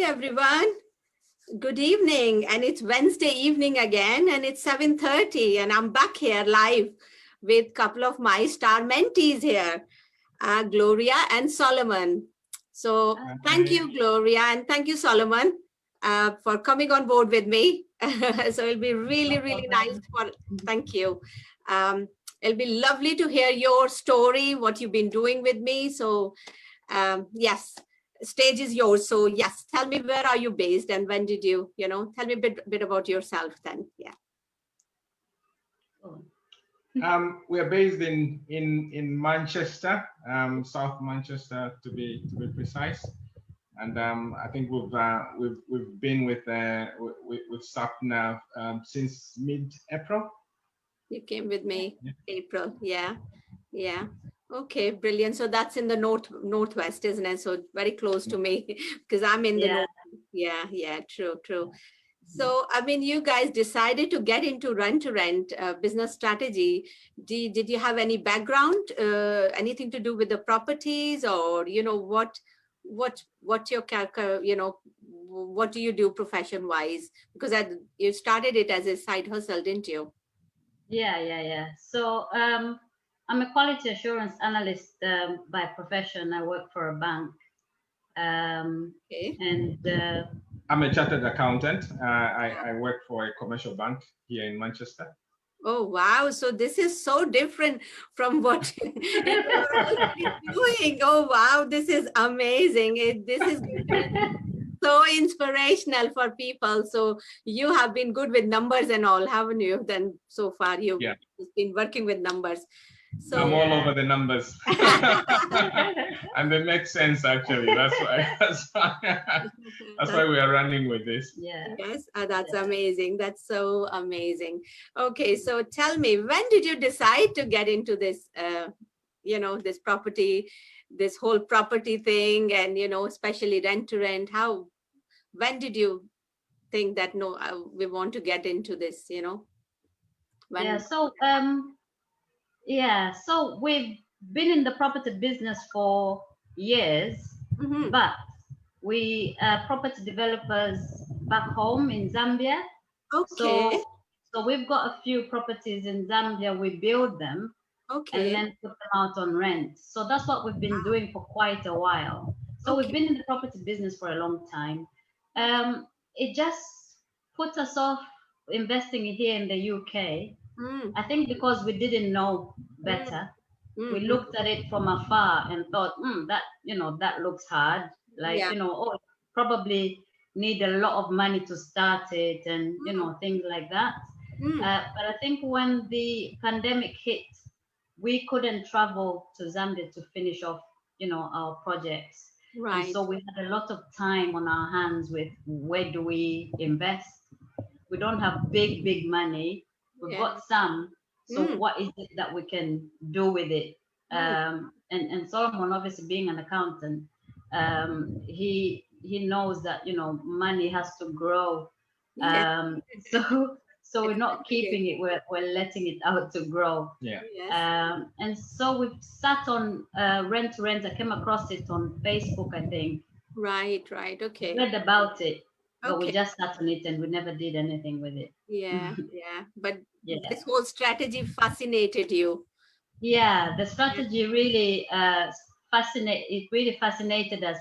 everyone. Good evening. And it's Wednesday evening again, and it's 7:30, and I'm back here live with a couple of my star mentees here, Gloria and Solomon. So thank you, Gloria, and thank you, Solomon, for coming on board with me. So it'll be really, really nice. Thank you. It'll be lovely to hear your story, what you've been doing with me. So yes, stage is yours. So yes, tell me, where are you based and when did you, tell me a bit about yourself then. Yeah. We are based in Manchester, South Manchester to be precise, and I think we've been with SAP now since mid-April. You came with me, April. Yeah. Okay, brilliant. So that's in the northwest, isn't it? So very close to me because I'm in the north. Yeah, true. So, I mean, you guys decided to get into rent-to-rent business strategy. Did you have any background, anything to do with the properties, or what your what do you do profession-wise? Because you started it as a side hustle, didn't you? Yeah. So I'm a quality assurance analyst by profession. I work for a bank. Okay. And I'm a chartered accountant. I work for a commercial bank here in Manchester. Oh, wow. So this is so different from what you're already doing. Oh, wow. This is amazing. This is so inspirational for people. So you have been good with numbers and all, haven't you? Then so far you've been working with numbers. So I'm all over the numbers. And they make sense, actually. That's why we are running with this. Yeah. Yes, that's amazing. That's so amazing. Okay, so tell me, when did you decide to get into this, this property, this whole property thing, and, especially rent to rent? When did you think that, no, we want to get into this, When? So we've been in the property business for years, but we are property developers back home in Zambia. Okay. So we've got a few properties in Zambia. We build them and then put them out on rent. So that's what we've been doing for quite a while. So we've been in the property business for a long time. It just put us off investing here in the UK. I think because we didn't know better. We looked at it from afar and thought, that looks hard. Like, probably need a lot of money to start it and, things like that. But I think when the pandemic hit, we couldn't travel to Zambia to finish off, our projects. Right. And so we had a lot of time on our hands with where do we invest? We don't have big money. We've got some. So what is it that we can do with it? And Solomon, obviously being an accountant, he knows that money has to grow. So we're not keeping it. We're letting it out to grow. Yeah. And so we've sat on Rent-to-Rent. I came across it on Facebook, I think. Right. Okay. Read about it. But we just sat on it and we never did anything with it. Yeah. But this whole strategy fascinated you. Yeah, the strategy really fascinated us.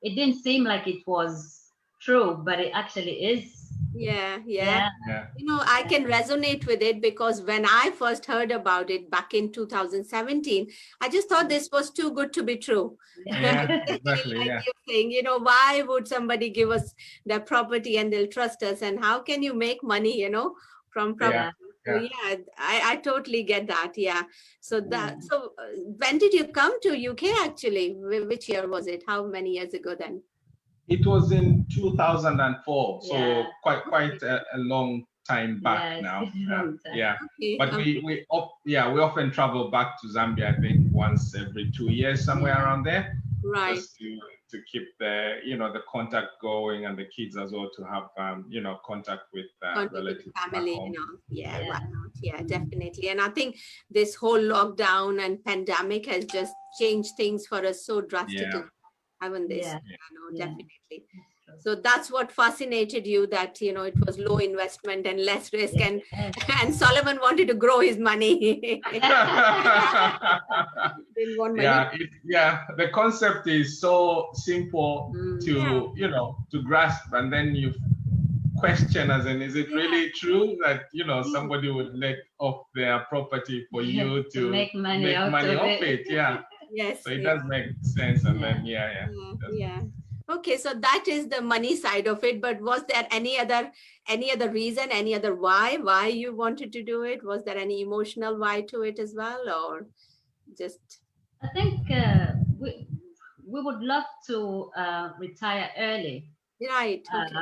It didn't seem like it was true, but it actually is. Yeah. I can resonate with it because when I first heard about it back in 2017, I just thought this was too good to be true. Yeah, exactly. Like you're saying, why would somebody give us their property and they'll trust us? And how can you make money, from property? So I totally get that. Yeah. So when did you come to UK actually? Which year was it? How many years ago then? It was in 2004, so quite a long time back now. But we often travel back to Zambia. I think once every 2 years, somewhere around there. Right. Just to keep the the contact going, and the kids as well to have contact with relatives, family. Why not? Yeah, definitely. And I think this whole lockdown and pandemic has just changed things for us so drastically. Haven't they? Yeah. Definitely. So that's what fascinated you, that, you know, it was low investment and less risk, and and Solomon wanted to grow his money. Didn't want money. Yeah, the concept is so simple to, you know, to grasp, and then you question as in, is it really true that, you know, somebody would let off their property for you to make money off it? Yeah. Yes. So it does make sense, and then yeah. Okay, so that is the money side of it. But was there any other reason, any other why you wanted to do it? Was there any emotional why to it as well, or just? I think we would love to retire early. Right. Okay.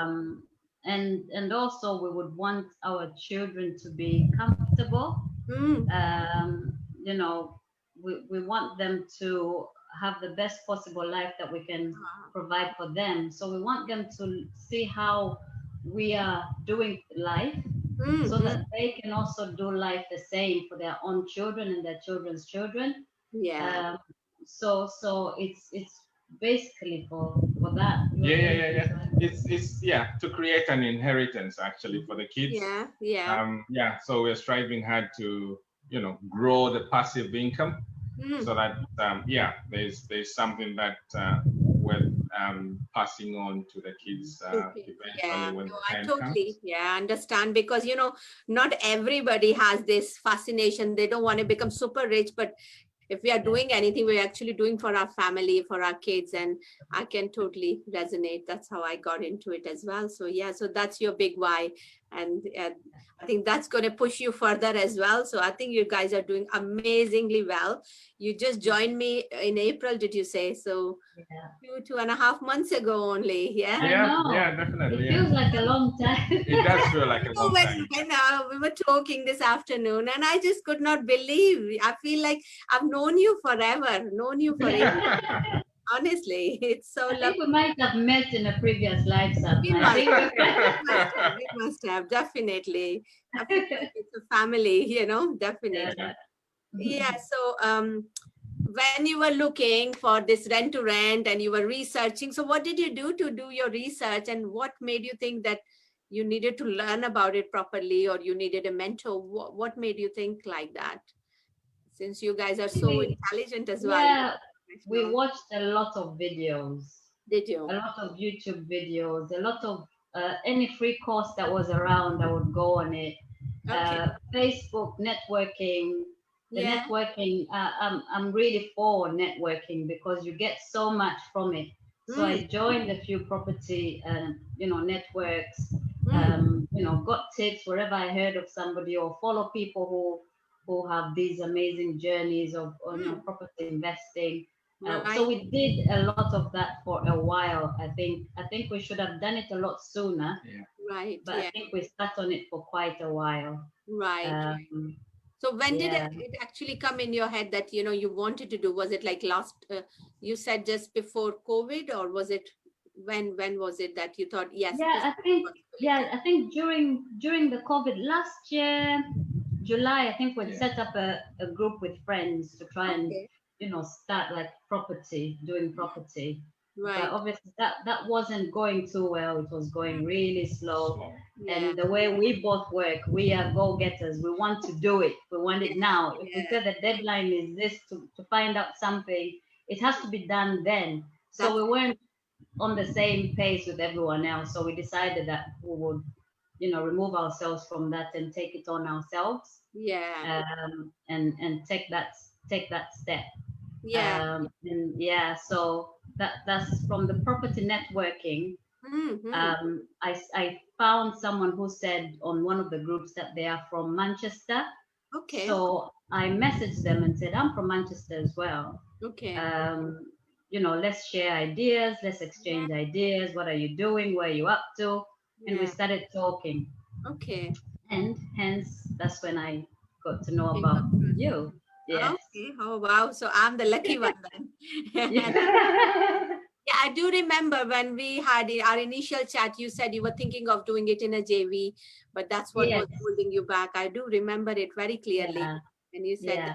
And also we would want our children to be comfortable. You know, we want them to have the best possible life that we can provide for them. So we want them to see how we are doing life, so that they can also do life the same for their own children and their children's children. Yeah. So it's basically for that. It's to create an inheritance actually for the kids. So we're striving hard to, you know, grow the passive income, so that there's something that we're passing on to the kids eventually when the time comes. Understand, because, you know, not everybody has this fascination. They don't want to become super rich, but if we are doing anything, we're actually doing for our family, for our kids, and I can totally resonate. That's how I got into it as well. So so that's your big why, and I think that's going to push you further as well. So I think you guys are doing amazingly well. You just joined me in April, did you say? So 2.5 months ago only. Yeah, definitely. It feels like a long time. It does feel like a long time. We were talking this afternoon, and I just could not believe. I feel like I've known you forever, Honestly, it's so lovely. I think we might have met in a previous life sometime. We must have, definitely. I feel like it's a family, you know, definitely. So when you were looking for this rent-to-rent and you were researching, so what did you do to do your research, and what made you think that you needed to learn about it properly, or you needed a mentor? What made you think like that? Since you guys are so intelligent as well. Yeah, we watched a lot of videos. Did you? A lot of YouTube videos, a lot of any free course that was around, I would go on it. Facebook, networking. Networking, I'm really for networking because you get so much from it. So I joined a few property, networks, got tips wherever I heard of somebody, or follow people who have these amazing journeys of property investing. So we did a lot of that for a while. I think we should have done it a lot sooner. But I think we sat on it for quite a while. So when did it actually come in your head that, you know, you wanted to do? Was it like you said just before COVID, or was it when was it that you thought, yes? I think during the COVID last year, July, I think we set up a group with friends to try and start like doing property. But obviously that wasn't going too well. It was going really slow. And the way we both work, we are go-getters. We want to do it. We want it now. If we feel the deadline is this to find out something, it has to be done then. So we weren't on the same pace with everyone else. So we decided that we would, remove ourselves from that and take it on ourselves. And take that step. So that's from the property networking. I found someone who said on one of the groups that they are from Manchester. So I messaged them and said, I'm from Manchester as well. Let's share ideas, let's exchange ideas. What are you doing? Where are you up to? And we started talking. And hence that's when I got to know about you. Yes. Oh wow. So I'm the lucky one then. I do remember when we had our initial chat, you said you were thinking of doing it in a JV, but that's what was holding you back. I do remember it very clearly. And you said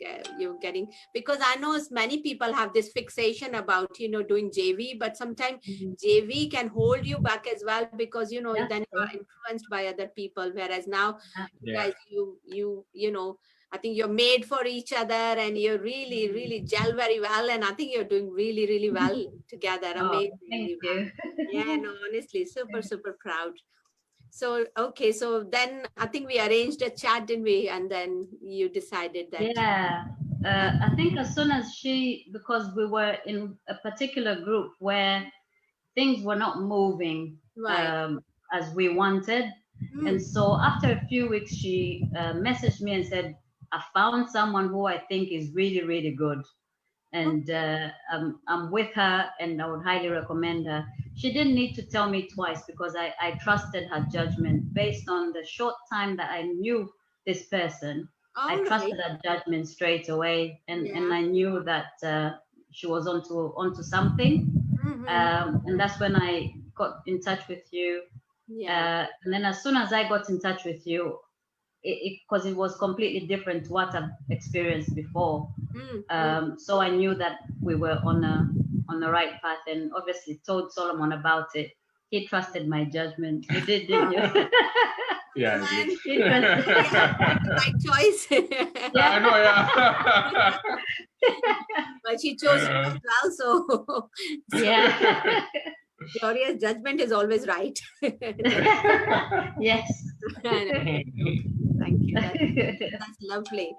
that you're getting, because I know many people have this fixation about, doing JV, but sometimes JV can hold you back as well, because, then you are influenced by other people. Whereas now, you guys, I think you're made for each other, and you're really, really gel very well. And I think you're doing really, really well together. Amazing. Thank you. Yeah, no, honestly, super, super proud. So, okay, so then I think we arranged a chat, didn't we? And then you decided that. Yeah, I think as soon as because we were in a particular group where things were not moving as we wanted. And so after a few weeks, she messaged me and said, I found someone who I think is really, really good. And I'm with her, and I would highly recommend her. She didn't need to tell me twice, because I trusted her judgment based on the short time that I knew this person. I trusted her judgment straight away, and I knew that she was onto something. And that's when I got in touch with you. And then as soon as I got in touch with you, because it was completely different to what I've experienced before. So I knew that we were on the right path, and obviously told Solomon about it. He trusted my judgment. You did, didn't you? Yeah, he trusted. Right choice. I know, yeah. But she chose you as well, so yeah. Gloria's judgment is always right. Yes. Thank you. That's lovely.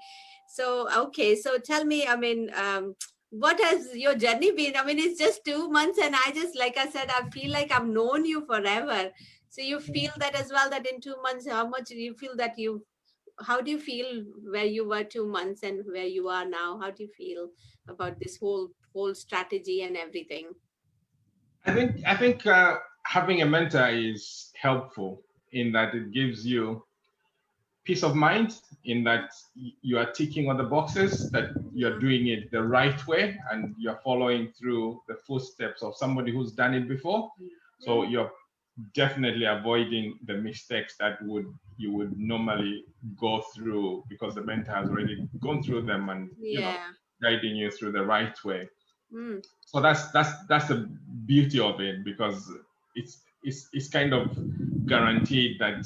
So, okay. So tell me, I mean, what has your journey been? I mean, it's just 2 months, and I just, like I said, I feel like I've known you forever. So you feel that as well, that in 2 months, how much do you feel that how do you feel where you were 2 months and where you are now? How do you feel about this whole strategy and everything? I think having a mentor is helpful in that it gives you peace of mind, in that you are ticking on the boxes, that you're doing it the right way, and you're following through the footsteps of somebody who's done it before. So you're definitely avoiding the mistakes that you would normally go through, because the mentor has already gone through them and guiding you through the right way. So that's the beauty of it, because it's kind of guaranteed that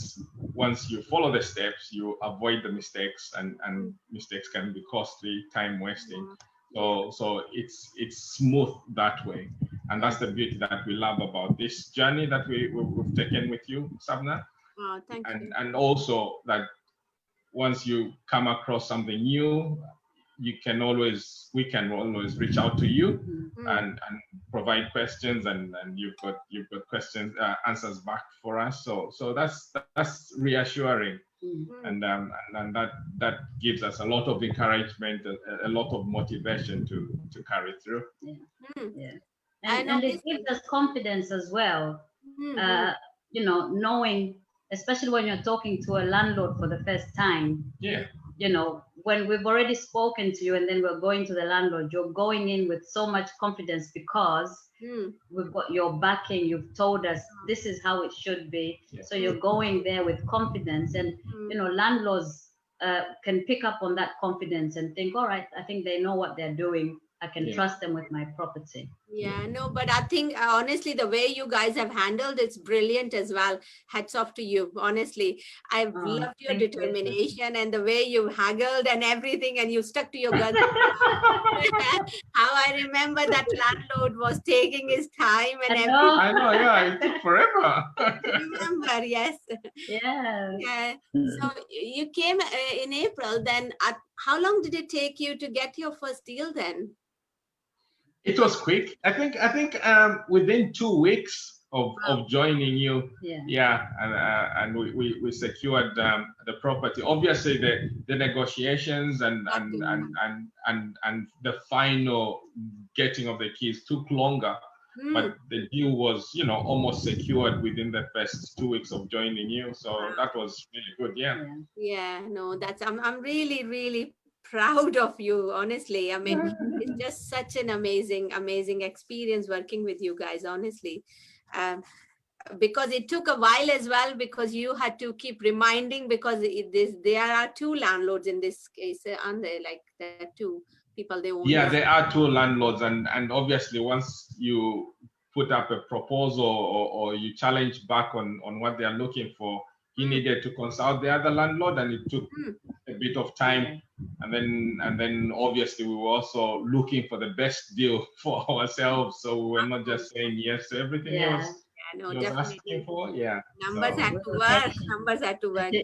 once you follow the steps, you avoid the mistakes, and mistakes can be costly, time wasting. So it's smooth that way, and that's the beauty that we love about this journey that we've taken with you, Sabna. Thank you. And also that once you come across something new, we can always reach out to you and provide questions, and you've got questions, answers back for us. So that's reassuring, and that gives us a lot of encouragement, a lot of motivation to carry through. And it gives us confidence as well. Knowing, especially when you're talking to a landlord for the first time. When we've already spoken to you, and then we're going to the landlord, you're going in with so much confidence, because we've got your backing. You've told us this is how it should be. So you're going there with confidence, and landlords can pick up on that confidence and think, all right, I think they know what they're doing. I can trust them with my property. Yeah, no, but I think honestly, the way you guys have handled it's brilliant as well. Hats off to you. Honestly, I've loved your determination and the way you haggled and everything, and you stuck to your guns. How I remember that landlord was taking his time and everything. I know, yeah, it took forever. Remember, yes. Yeah. So you came in April. Then, how long did it take you to get your first deal then? It was quick. I think within 2 weeks of joining you, and we secured the property. Obviously, the negotiations and the final getting of the keys took longer, but the deal was almost secured within the first 2 weeks of joining you. So that was really good. Yeah, no, I'm really, really proud of you, honestly. I mean, it's just such an amazing experience working with you guys, honestly. because it took a while as well, because you had to keep reminding, because there are two landlords in this case, aren't there? Like there are two people they own. Yeah, there are two landlords, and obviously once you put up a proposal or you challenge back on what they are looking for, he needed to consult the other landlord, and it took a bit of time. And then obviously we were also looking for the best deal for ourselves, so we were not just saying yes to everything he was asking for. Yeah, numbers had to work. Numbers had to work.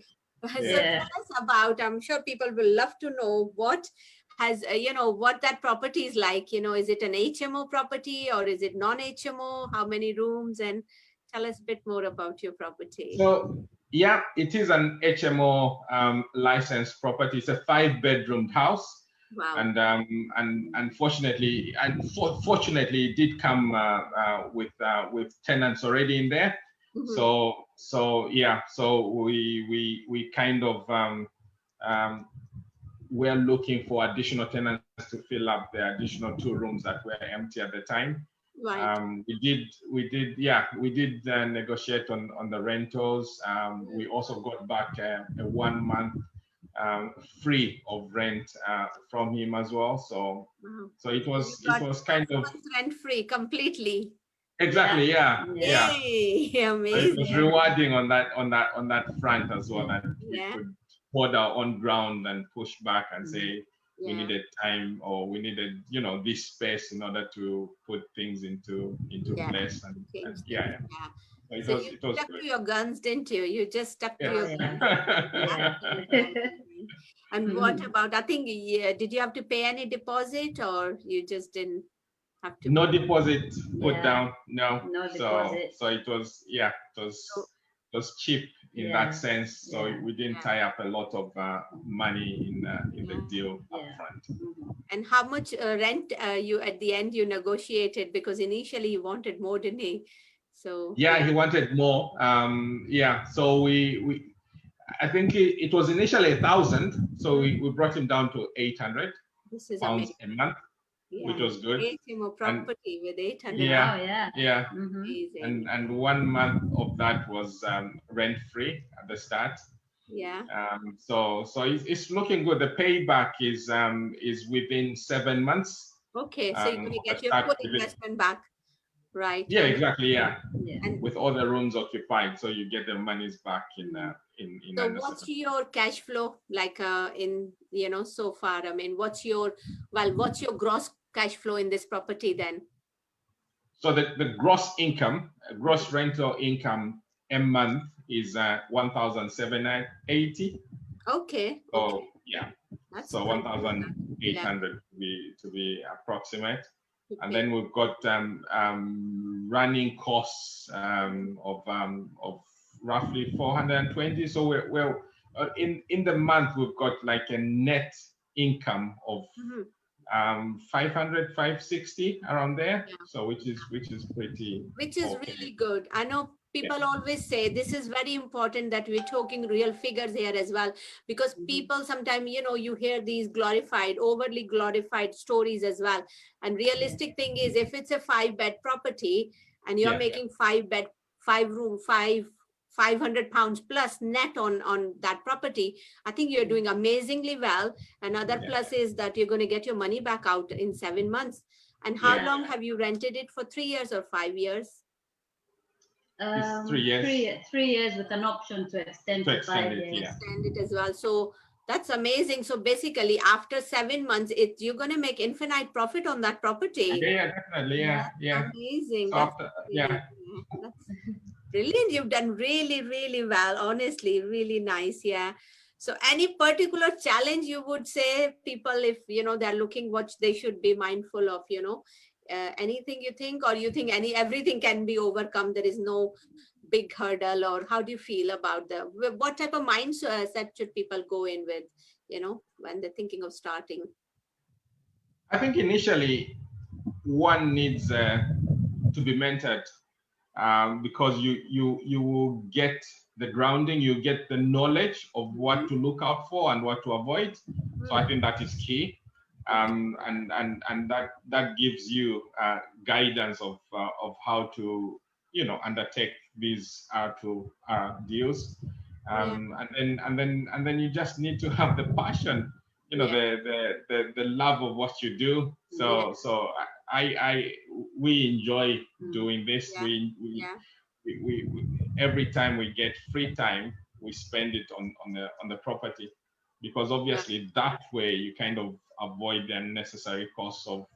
So tell us about, I'm sure people will love to know what has, what that property is like. Is it an HMO property or is it non-HMO? How many rooms? And tell us a bit more about your property. So yeah, it is an HMO licensed property. It's a 5-bedroomed house. Wow. And fortunately, it did come with tenants already in there. So yeah, so we kind of we're looking for additional tenants to fill up the additional 2 rooms that were empty at the time. Right. We did negotiate on the rentals. We also got back a 1 month free of rent from him as well. So it was kind of rent free completely. Exactly. Yeah. Yay, amazing. So it was rewarding on that front as well, that we could hold our own ground and push back and say we needed time, or we needed this space in order to put things into place. And yeah. So you stuck to your guns, didn't you? You just stuck to your guns. And what about, I think, did you have to pay any deposit, or you just didn't have to? No deposit put down. No deposit. So it was it was cheap in that sense. So we didn't tie up a lot of money in the deal up front. And how much rent you at the end you negotiated? Because initially he wanted more, didn't he? So he wanted more. So we I think it was initially 1,000. So we brought him down to 800 pounds a month, which was good. HMO property with 800. And 1 month of that was rent free at the start. So it's looking good. The payback is within 7 months. Okay, so you're going to get your full investment back. Right. Yeah, exactly. Yeah. And with all the rooms occupied, so you get the monies back in. So what's your cash flow like in so far? I mean, what's your gross cash flow in this property then? So the gross rental income a month is 1,780. Okay. So yeah. So 1,800 to be approximate. And then we've got running costs of roughly 420. So we're in the month we've got like a net income of 500, 560 around there. So which is pretty. Which is really good. I know people always say this is very important that we're talking real figures here as well, because people sometimes, you hear these overly glorified stories as well. And realistic thing is, if it's a 5-bed property and you're making 5-bed, 5-room, 500 pounds plus net on that property, I think you're doing amazingly well. Another plus is that you're going to get your money back out in 7 months. And how long have you rented it for? 3 years or 5 years? It's 3 years. 3 years with an option to extend to 5 years. Extend it as well. So that's amazing. So basically, after 7 months, you're going to make infinite profit on that property. Yeah, definitely. Yeah. Amazing. So That's brilliant. You've done really, really well. Honestly, really nice. Yeah. So any particular challenge you would say people, if they're looking, what they should be mindful of, anything you think, or you think everything can be overcome? There is no big hurdle, or how do you feel about what type of mindset should people go in with, when they're thinking of starting? I think initially one needs to be mentored, because you will get the grounding, you get the knowledge of what to look out for and what to avoid. So I think that is key. And that gives you guidance of how to undertake these R2R deals. And then you just need to have the passion, the love of what you do. So we enjoy doing this. We every time we get free time, we spend it on the property, because obviously that way you kind of avoid the unnecessary costs of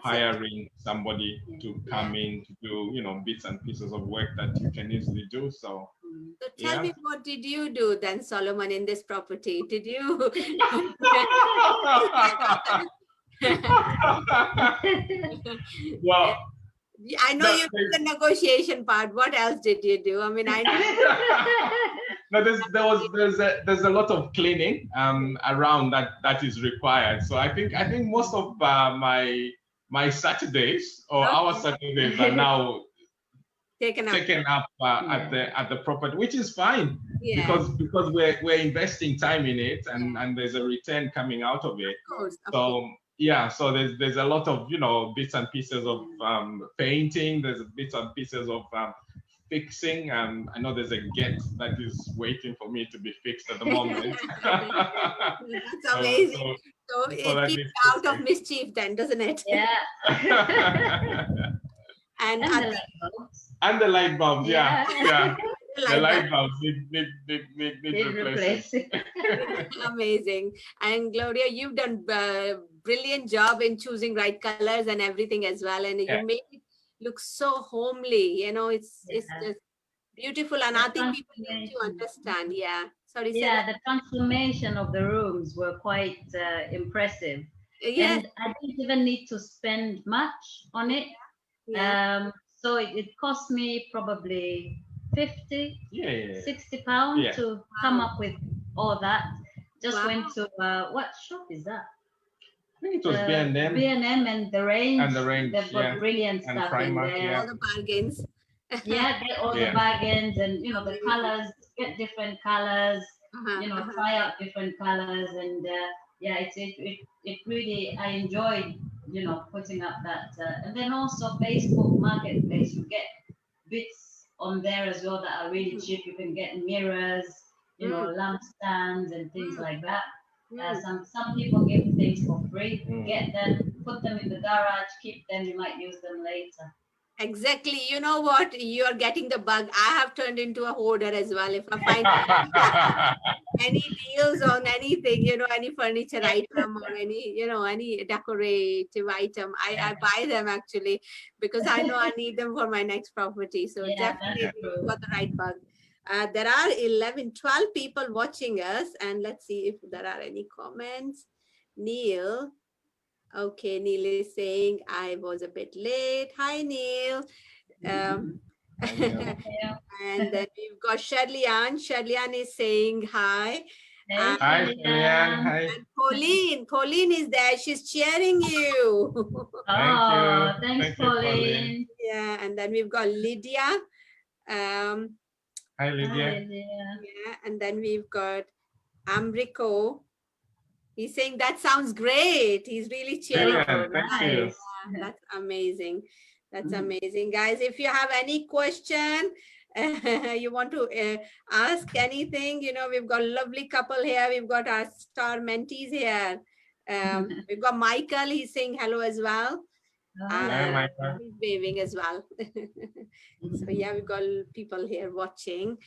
hiring somebody to come in to do bits and pieces of work that you can easily do. So tell me, what did you do then, Solomon, in this property? Did you well, I know you did the negotiation part. What else did you do? I mean, I know. No, there's a lot of cleaning around that is required. So I think most of my Saturdays or our Saturdays are now taken up at the property, which is fine, because we're investing time in it, and there's a return coming out of it. Of course. So there's a lot of bits and pieces of painting. There's bits and pieces of fixing, and I know there's a gate that is waiting for me to be fixed at the moment. That's amazing. So it keeps out of mischief then, doesn't it? Yeah. And the light bulbs, yeah. The light bulbs need replacing. Amazing. And Gloria, you've done a brilliant job in choosing right colors and everything as well, and you make it look so homely. It's just beautiful, and I think people need to understand. Sorry. The transformation of the rooms were quite impressive. And I didn't even need to spend much on it. So it cost me probably 50, 60 pounds to come up with all that. Just went to what shop is that? I think it was B&M. B&M and the range. They've got brilliant stuff Primark, in there. All the bargains. Get all the bargains, and the colors. Get different colors. Try out different colors, and it really, I enjoyed putting up that, and then also Facebook Marketplace, you get bits on there as well that are really cheap. You can get mirrors, lamp stands and things like that. Some people give things for free. Get them, put them in the garage, keep them. You might use them later. Exactly. You know what? You are getting the bug. I have turned into a hoarder as well. If I find any deals on anything, any furniture item or any decorative item, I buy them actually, because I know I need them for my next property. So definitely you got the right bug. There are 12 people watching us, and let's see if there are any comments. Neil. Okay, Neil is saying I was a bit late. Hi, Neil. And then we've got Shirley Ann. Shirley Ann is saying hi. Hi, Shirley Ann. Hi. And Pauline is there. She's cheering you. Thanks, Pauline. Yeah, and then we've got Lydia. Hi, Lydia. Yeah, and then we've got Amrico. He's saying that sounds great. He's really cheering. Thank you. That's amazing. That's amazing, guys. If you have any question, you want to ask anything, we've got a lovely couple here. We've got our star mentees here. We've got Michael. He's saying hello as well. Hi, Michael. He's waving as well. So we've got people here watching.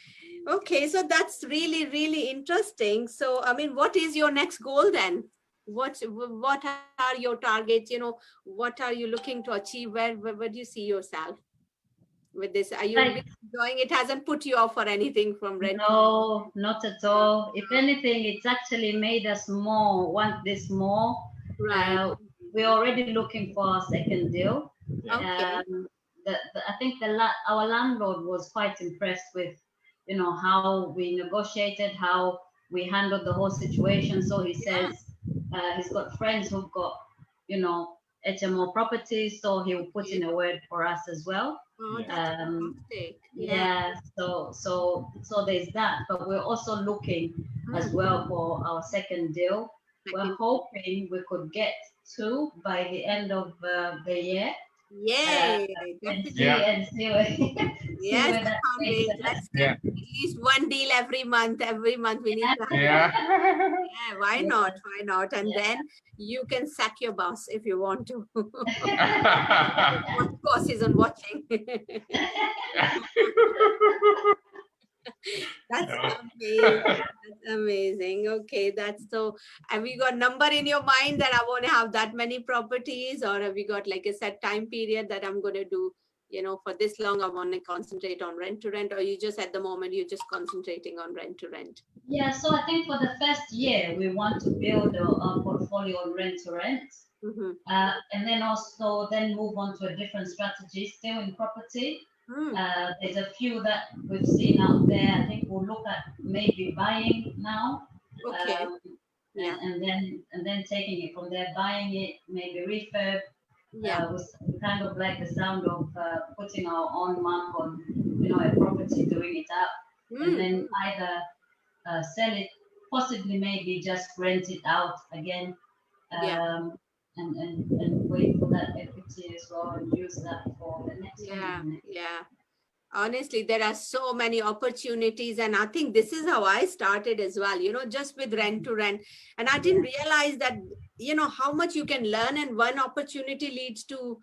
Okay, so that's really, really interesting. So, I mean, what is your next goal then? What are your targets? What are you looking to achieve? Where do you see yourself with this? Are you enjoying it? Hasn't put you off for anything from Rent? No, not at all. If anything, it's actually made us want this more. Right. We're already looking for our second deal. Okay. I think our landlord was quite impressed with, how we negotiated, how we handled the whole situation. So he says he's got friends who've got, HMO properties, so he will put in a word for us as well. Oh, that's fantastic. So there's that, but we're also looking as well for our second deal. We're hoping we could get 2 by the end of the year. Yay! And see and see where, see yes, where that takes us. let's get at least one deal every month. Every month we need to have yeah, why not? Why not? And then you can sack your boss if you want to. What boss isn't watching? That's amazing. That's amazing. Okay, that's so. Have you got number in your mind that I want to have that many properties, or have you got like a set time period that I'm going to do? You know, for this long, I want to concentrate on rent to rent, or you just at the moment you're just concentrating on rent to rent? Yeah, so I think for the first year we want to build a portfolio on rent to rent, and then also then move on to a different strategy still in property. There's a few that we've seen out there. I think we'll look at maybe buying now. Okay. And then taking it from there, buying it, maybe refurb. We kind of like the sound of putting our own mark on, a property, doing it up, and then either sell it, possibly maybe just rent it out again, and wait for that equity as well and use that for the next one. Yeah. Honestly, there are so many opportunities, and I think this is how I started as well, just with rent to rent. And I didn't realize that, how much you can learn, and one opportunity leads to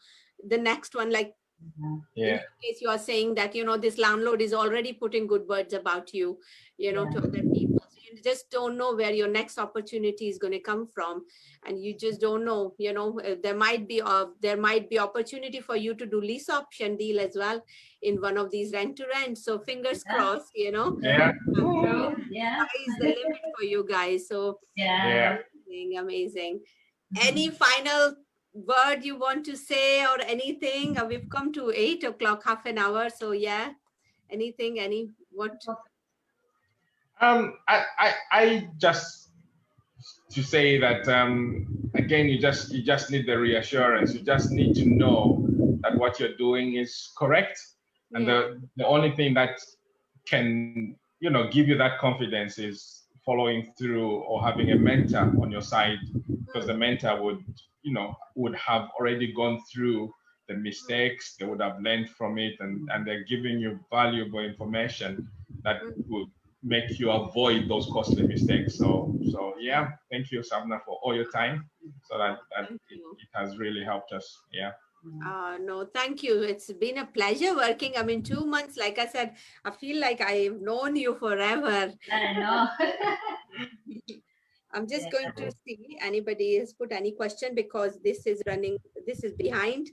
the next one. Like in your case, you are saying that, this landlord is already putting good words about you, to other people. So you just don't know where your next opportunity is going to come from. And you just don't know, there might be opportunity for you to do lease option deal as well in one of these rent to rent. So fingers crossed, Yeah. Sky is the limit for you guys. So amazing. Any final word you want to say or anything? We've come to 8 o'clock, half an hour. So anything, what? I just to say that again, you just need the reassurance. You just need to know that what you're doing is correct, and the only thing that can give you that confidence is following through or having a mentor on your side, because the mentor would have already gone through the mistakes. They would have learned from it, and they're giving you valuable information that would make you avoid those costly mistakes. So yeah, thank you, Savna, for all your time. So that it has really helped us. No, thank you. It's been a pleasure working. 2 months, like I said, I feel like I've known you forever. I know. I'm just going to see anybody has put any question, because this is behind.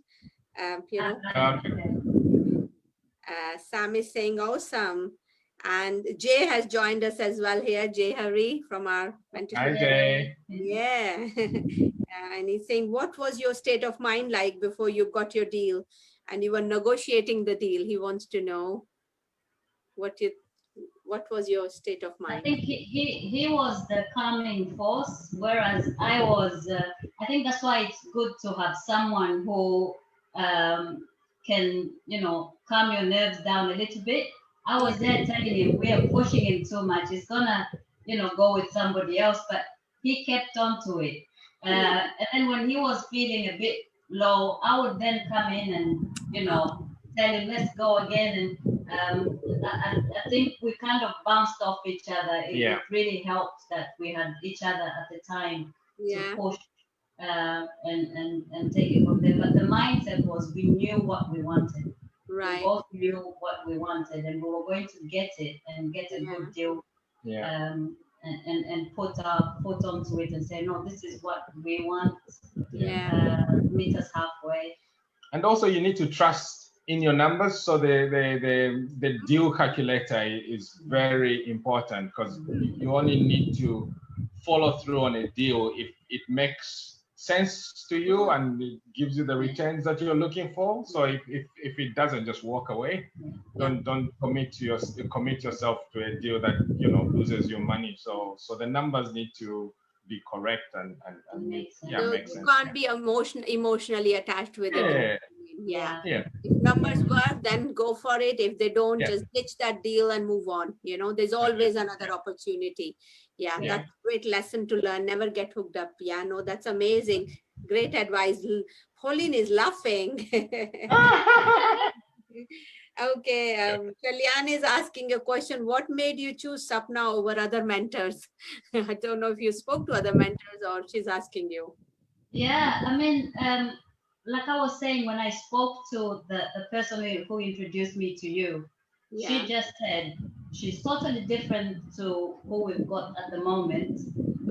Sam is saying awesome. And Jay has joined us as well here. Jay Hari from our Mentees. Hi, Jay. Yeah. And he's saying, what was your state of mind like before you got your deal and you were negotiating the deal? He wants to know what was your state of mind? I think he was the calming force, whereas I was, I think that's why it's good to have someone who can, calm your nerves down a little bit. I was there telling him, we are pushing him too much. He's gonna, go with somebody else, but he kept on to it. And then when he was feeling a bit low, I would then come in and, tell him, let's go again. And I think we kind of bounced off each other. It really helped that we had each other at the time to push and take it from there. But the mindset was we knew what we wanted. Right. We both knew what we wanted, and we were going to get it and get a good deal. And put our foot onto it and say, no, this is what we want. Meet us halfway. And also, you need to trust in your numbers. So the deal calculator is very important, because you only need to follow through on a deal if it makes sense to you and it gives you the returns that you're looking for. So if it doesn't, just walk away. Don't commit yourself to a deal that loses your money. So the numbers need to be correct and make sense. You can't be emotionally attached with it. If numbers work, then go for it. If they don't, just ditch that deal and move on. There's always another opportunity. That's a great lesson to learn. Never get hooked up. That's amazing. Great advice. Pauline is laughing. Okay, Kalyan is asking a question. What made you choose Sapna over other mentors? I don't know if you spoke to other mentors or she's asking you. Yeah, I mean, like I was saying, when I spoke to the person who introduced me to you, she just said she's totally different to who we've got at the moment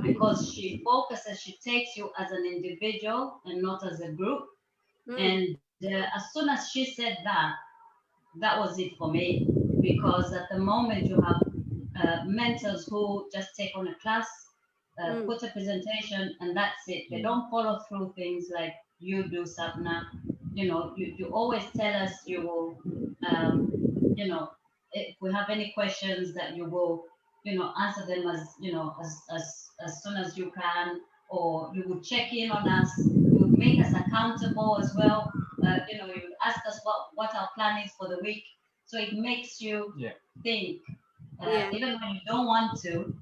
because she focuses, she takes you as an individual and not as a group. And as soon as she said that, that was it for me because at the moment you have mentors who just take on a class, put a presentation, and that's it. They don't follow through things like you do, Sapna. You know, you always tell us you will, you know, if we have any questions that you will, answer them as, as soon as you can, or you would check in on us. You would make us accountable as well. You would ask us what our plan is for the week. So it makes you think, even when you don't want to,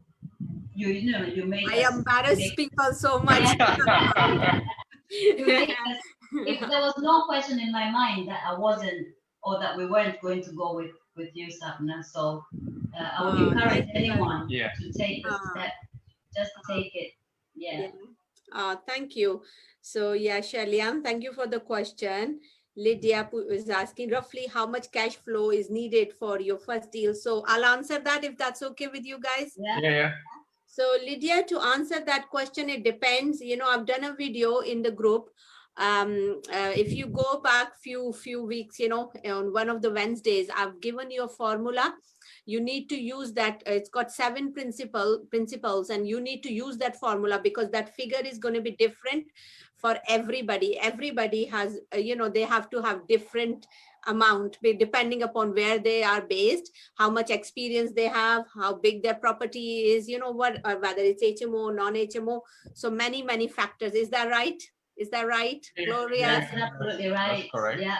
you make I us. embarrass people so much. You make us, if there was no question in my mind that I wasn't or that we weren't going to go with you, Sapna. So I would encourage anyone to take the step. Just take it. Yeah. Thank you. So yeah, Shaliam, thank you for the question. Lydia is asking roughly how much cash flow is needed for your first deal. So I'll answer that if that's okay with you guys. Yeah. So Lydia, to answer that question, it depends. I've done a video in the group. If you go back few weeks, on one of the Wednesdays, I've given you a formula. You need to use that. It's got 7 principles, and you need to use that formula because that figure is going to be different for everybody. Everybody has, they have to have different amount depending upon where they are based, how much experience they have, how big their property is, whether it's HMO, non-HMO. So many factors. Is that right? Is that right, Gloria? That's absolutely right. That's correct. Yeah.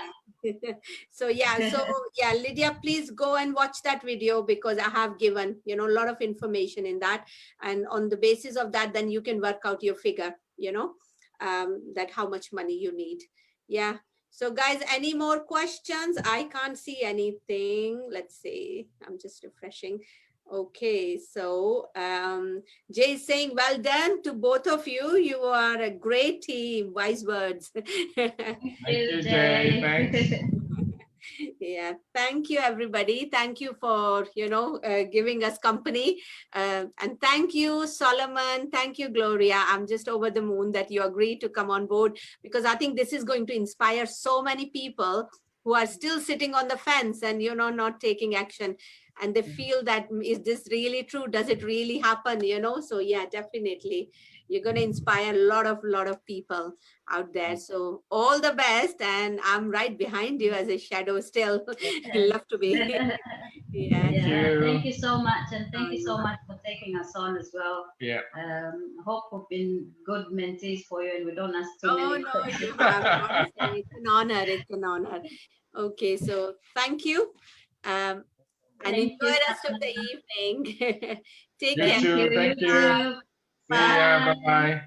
So Lydia, please go and watch that video because I have given a lot of information in that, and on the basis of that, then you can work out your figure, that how much money you need. Yeah. So guys, any more questions? I can't see anything. Let's see. I'm just refreshing. Okay, so Jay is saying, well done to both of you. You are a great team. Wise words. Thank you, Jay. Thanks. Yeah, thank you, everybody. Thank you for, giving us company. And thank you, Solomon. Thank you, Gloria. I'm just over the moon that you agreed to come on board because I think this is going to inspire so many people who are still sitting on the fence and, not taking action. And they feel that, is this really true? Does it really happen? So yeah, definitely. You're going to inspire a lot of people out there. So all the best. And I'm right behind you as a shadow still. Love to be. Thank you so much. And thank you so much for taking us on as well. Yeah. Hope we've been good mentees for you and we don't ask too many questions. You have. It's an honor. It's an honor. Okay, so thank you. And enjoy the rest of the evening. Take care. Thank you. Bye. See ya. Bye-bye.